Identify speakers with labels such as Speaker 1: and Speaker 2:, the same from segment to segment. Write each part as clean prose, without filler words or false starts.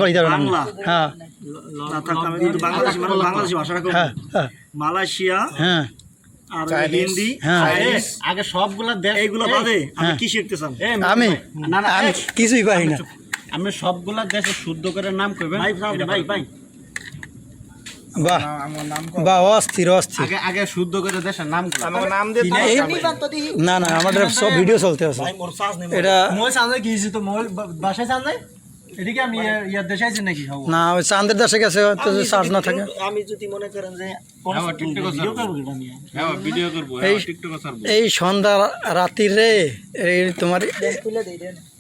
Speaker 1: বাংলা
Speaker 2: হ্যাঁ
Speaker 1: না থাকলে আমি কিন্তু বাংলাদেশি ভাষাটা করব। মালয়েশিয়া
Speaker 2: হ্যাঁ
Speaker 1: আর হিন্দি
Speaker 2: হ্যাঁ।
Speaker 1: চাইনিজ
Speaker 3: আগে সবগুলা দেশ
Speaker 1: এইগুলো বাদে আপনি কি শিখতে চান?
Speaker 2: আমি
Speaker 3: না না
Speaker 2: আমি কিছুই পারি না
Speaker 3: আমি সবগুলা দেশে শুদ্ধ করে নাম কইবেন
Speaker 1: ভাই ভাই ভাই
Speaker 2: বাহ বাহ অস্থির অস্থির
Speaker 3: আগে আগে শুদ্ধ করে দেশের নাম কইবেন
Speaker 4: নাম দিয়ে
Speaker 2: না না আমাদের সব ভিডিও চলতে আছে
Speaker 1: ভাই মোর চার্জ নেই
Speaker 2: এটা
Speaker 4: মোবাইল সামনে গিয়েছি তো মোবাইল বাসায় সামনে এদিকে আমি ইয়ার দেশে আছি নাকি সব
Speaker 2: না ওই চাঁদের দেশে গেছে তো চার্জ না থাকে
Speaker 1: আমি যদি মনে করেন যে
Speaker 3: হ্যাঁ, টিকটক আছে।
Speaker 1: ভিডিও করব এটা নিয়ে
Speaker 3: হ্যাঁ ভিডিও করব
Speaker 2: এই-
Speaker 3: টিকটক ছাড়বো
Speaker 2: এই সন্ধ্যা রাতির রে এই তোমার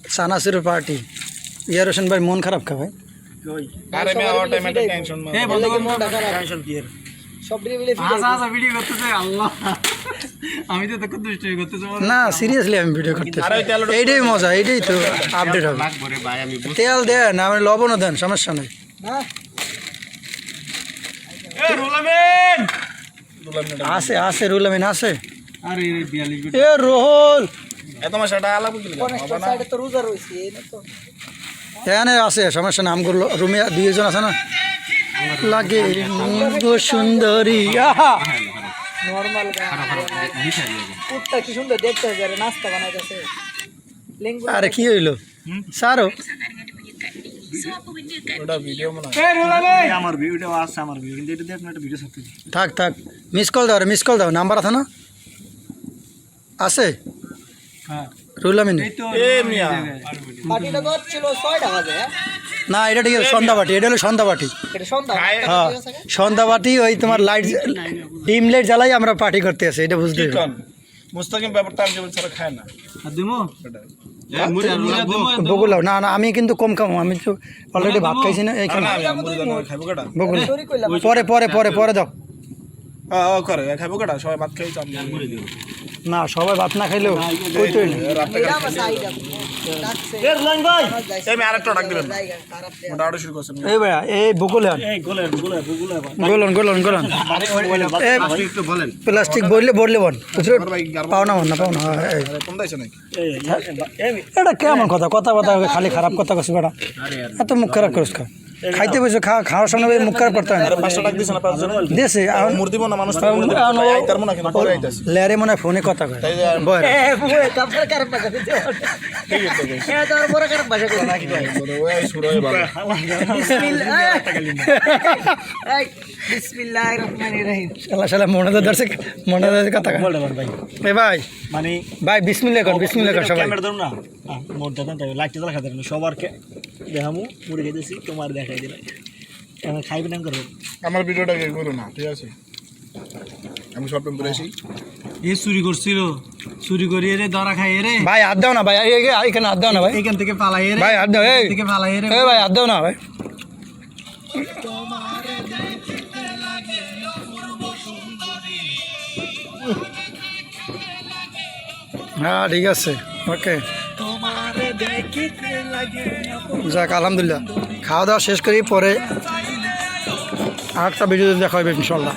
Speaker 2: সানাসুরের পার্টি ইয়ার হোসেন ভাই মন খারাপ কা ভাই
Speaker 1: কই
Speaker 4: আরে আমি অল টাইম একটা টেনশন মা
Speaker 3: এই বন্ধু
Speaker 1: টেনশন কি এর
Speaker 3: আচ্ছা ভিডিও করতেছে আল্লাহ আমি তো দেখো দুষ্টুমি করতেছে
Speaker 2: না সিরিয়াসলি আমি ভিডিও করতেছি
Speaker 4: আরে ওই তেলটা-
Speaker 2: এইটাই মজা এইটাই তো আপডেট হবে
Speaker 3: লাগবো রে ভাই আমি
Speaker 2: তেল দেন আমি লবণও দেন সমস্যা নেই
Speaker 3: এ রুলামেন
Speaker 2: আছে আছে রুল আমিন আছে
Speaker 3: আরে 42
Speaker 2: এ রোহল
Speaker 4: এত মাস এটা আলাপ কি হবে না
Speaker 2: এখানে আছে সমস্যা না আমগুলো রুমে দুইজন আছে না লাগে গো সুন্দরী আহা
Speaker 5: নরমাল কুটটা কি সুন্দর দেখতে হবে আরে নাস্তা বানাইতেছে লেঙ্গু
Speaker 2: আরে কি হইলো সারো
Speaker 4: ওটা ভিডিও মনে
Speaker 3: এ রুলামেন
Speaker 1: আমার ভিডিওটা আছে আমার ভিডিও কিন্তু এটা দিয়ে আপনি একটা ভিডিও ছাড়তে দিন
Speaker 2: থাক থাক মিস কল দাও মিস কল দাও নাম্বার আছে না আছে
Speaker 3: হ্যাঁ
Speaker 2: রুল আমিন
Speaker 3: এই তো
Speaker 4: এ মিয়া
Speaker 5: পার্টিটা তো ছিল 6 টাকা যায়
Speaker 2: না এটা ঠিক আছে সন্ধ্যাবাটি এটা হলো সন্ধ্যাবাটি
Speaker 5: এটা সন্ধ্যা
Speaker 2: হ্যাঁ সন্ধ্যাবাটি ওই তোমার লাইট ডিম লাইট জ্বালাই আমরা পার্টি করতে আছি এটা বুঝতে হবে।
Speaker 4: কোন মুস্তাকিম ব্যাপারটা আমি যেমন ছাড়া খায় না
Speaker 3: আর দিমু
Speaker 4: এটা
Speaker 3: এ মুড়ি দিমু
Speaker 2: বগুলাও না না আমি কিন্তু কম খাবো আমি তো অলরেডি ভাত খাইছি না
Speaker 4: আরে
Speaker 2: এইখানে
Speaker 4: না আমি মুরগি না খাইবো কেডা
Speaker 2: বগুলা
Speaker 5: চুরি কইলাম
Speaker 2: পরে পরে পরে পরে দাও
Speaker 4: করে খাইবো কেডা সবাই ভাত খাই চাপ মুরগি দিও
Speaker 2: না সবাই ভাত না খাইলেও কই তো
Speaker 5: এটা আমার সাইড ডাকছে
Speaker 1: এর লাইন ভাই
Speaker 4: এই আমি আরেকটা ডাক দিবেন
Speaker 5: জায়গা খারাপ দেয়া
Speaker 4: ওটা আরো শুরু করছেন
Speaker 2: এই ভাইয়া এই বগুলা
Speaker 1: এই গোলের
Speaker 2: গোলন গোলন গোলন এ
Speaker 3: একটু বলেন
Speaker 2: প্লাস্টিক বললে বললে বন পাও না মন না পাও না এই।
Speaker 4: কোন দাইছ নাকি
Speaker 2: এটা কেমন কথা কথা কথা খালি খারাপ কথা কস বেটা এত মুখ খারাপ করিস খা খাইতে বসে খাওয়ার সময় মুখ খারাপ করতে হয় না
Speaker 4: 500 টাকা দিছ না 5 জন
Speaker 2: দেশে
Speaker 4: মুরদি বনা মানুষ আইতার মনে কেন পরে আইতাছে
Speaker 2: লেয়ারে মনে হয় ফোনে কথা কয়
Speaker 4: তাই যে
Speaker 2: বয়
Speaker 5: এ বুয়ে কাপড় খারাপ ভাষা কইছে
Speaker 4: ঠিক আছে
Speaker 5: এ তো আর বড় খারাপ ভাষা কইছে নাকি
Speaker 4: ওই শুরু হয় ভালো
Speaker 5: বিসমিল্লাহ এই বিসমিল্লাহির রহমানির রহিম
Speaker 2: শালা শালা মনে তো দর্শক মনে তো কথা কয়
Speaker 1: ভাই
Speaker 2: এ ভাই
Speaker 1: মানে
Speaker 2: ভাই বিসমিল্লাহ কর বিসমিল্লাহ কর সবাই
Speaker 1: ক্যামেরা ধরুন না মোর দাদা তাই লাইটটা জ্বালা খাতে সবার দেখামু মুড়ি খাইতেছি তোমার দেখাই দিলাই এখন খাইবে না করবে
Speaker 4: আমার ভিডিওটা কে করো না ঠিক আছে আমি সব টাইম করে আসি
Speaker 3: এ চুরি করছিল চুরি করিয়ে রে ধরা খাইয়ে রে
Speaker 2: ভাই হাত দাও না ভাই এখানে হাত দাও না ভাই
Speaker 3: এখান থেকে পালাইয়ে রে
Speaker 2: ভাই হাত দাও এই
Speaker 3: থেকে পালাইয়ে রে
Speaker 2: এই ভাই হাত দাও না ভাই হ্যাঁ ঠিক আছে ওকে যাক আলহামদুলিল্লাহ খাওয়া দাওয়া শেষ করি পরে আরেকটা ভিডিও দেখা হবে ইনশাল্লাহ।